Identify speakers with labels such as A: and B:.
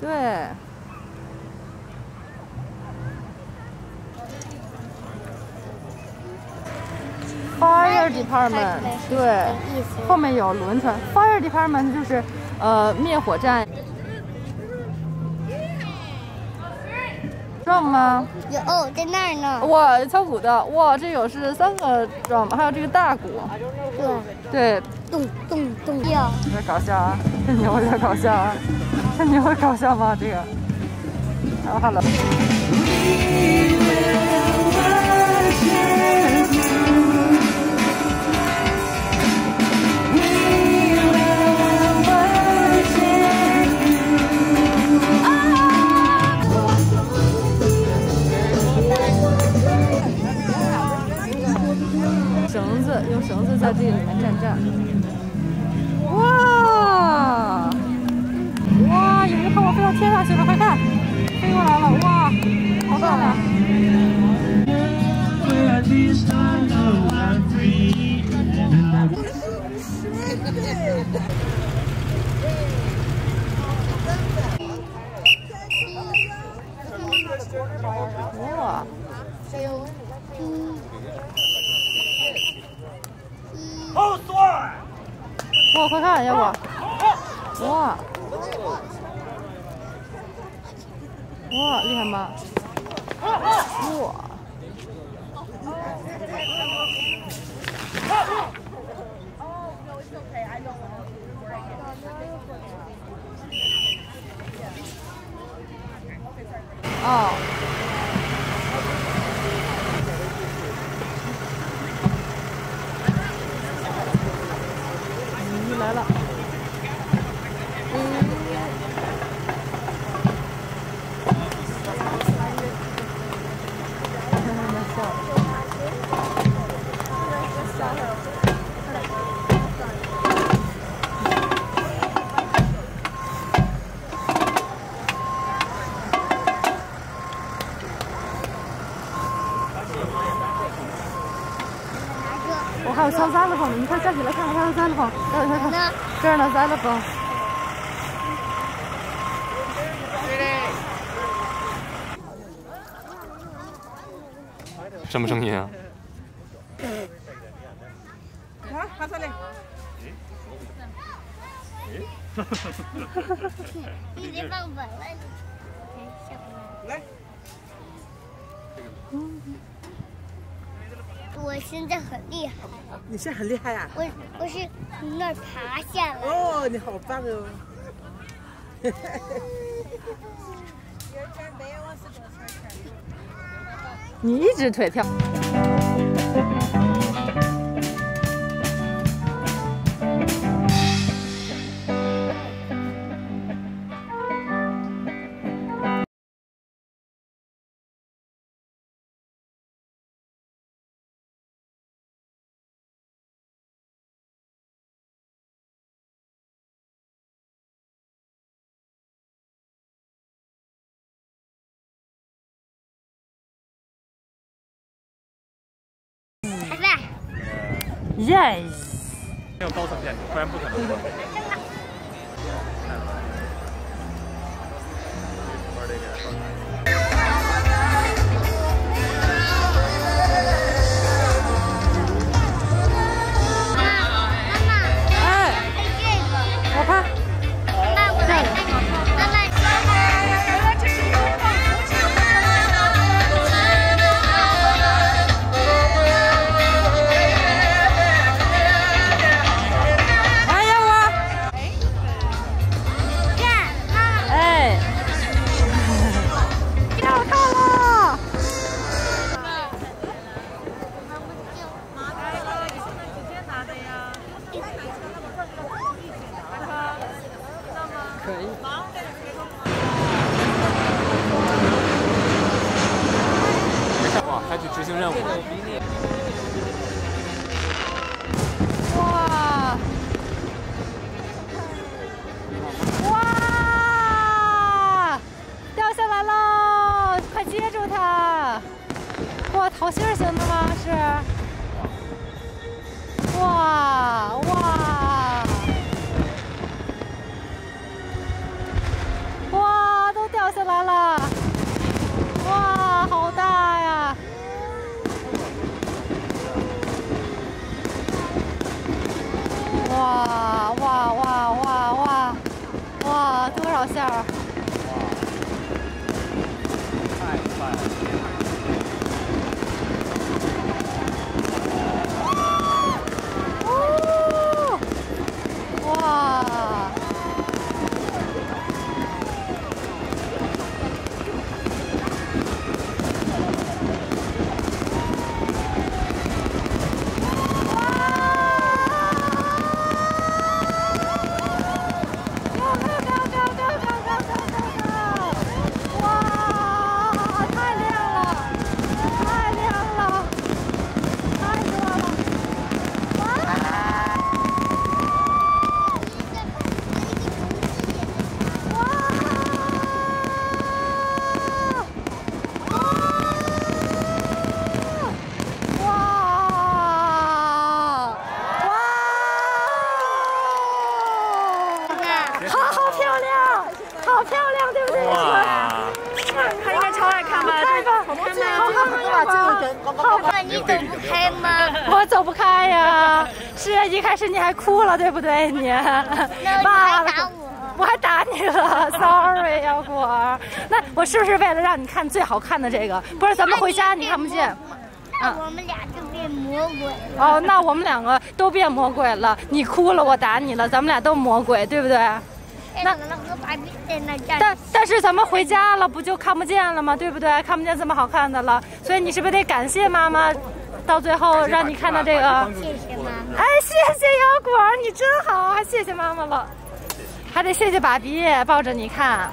A: 对。Fire Department， 对，后面有轮船。Fire Department 就是灭火站。drum 吗？
B: 有哦，在那儿呢。
A: 哇，敲鼓的，哇，这有是3个 drum， 还有这个大鼓。对。
B: 咚咚咚。有
A: 点搞笑啊！这牛有点搞笑啊！这牛会搞笑吗？这个。然后 hello。用绳子在这里面站。哇！哇！有一个泡泡飞到天上去了，快看，飞过来了！哇，好漂亮！哇！哇，快看，要不？哇！哇，厉害吗？哇！哦。鱼来了。我还有敲萨克风呢，你快下去来看看，还有萨克风，看，这儿呢，萨克风。
C: 什么声音啊？
B: 已经放稳了，来。我现在很厉害。
D: 你现在很厉害呀！
B: 我是从那儿爬下来。
D: 哦，你好棒哦！
A: 你一只腿跳。Yes。
C: 没有高层建筑，不然不可能。
A: 我看。可以。
C: 哇，他去执行任务。
A: 哇！哇！掉下来喽！快接住它！哇，桃心型的吗？是。哇哇！哇！我走不开呀。是啊，一开始你还哭了，对不对？你爸
B: 打
A: 我还打你了 ，sorry 呀，果儿。那我是不是为了让你看最好看的这个？不是，咱们回家你看不见。
B: 那我们俩就变魔鬼了。
A: 哦，那我们两个都变魔鬼了。你哭了，我打你了，咱们俩都魔鬼，对不对？那但是咱们回家了，不就看不见了吗？对不对？看不见这么好看的了，所以你是不是得感谢妈妈？到最后让你看到这个，
B: 谢谢妈妈。
A: 哎，谢谢腰果，你真好，还谢谢妈妈了，还得谢谢爸比抱着你看。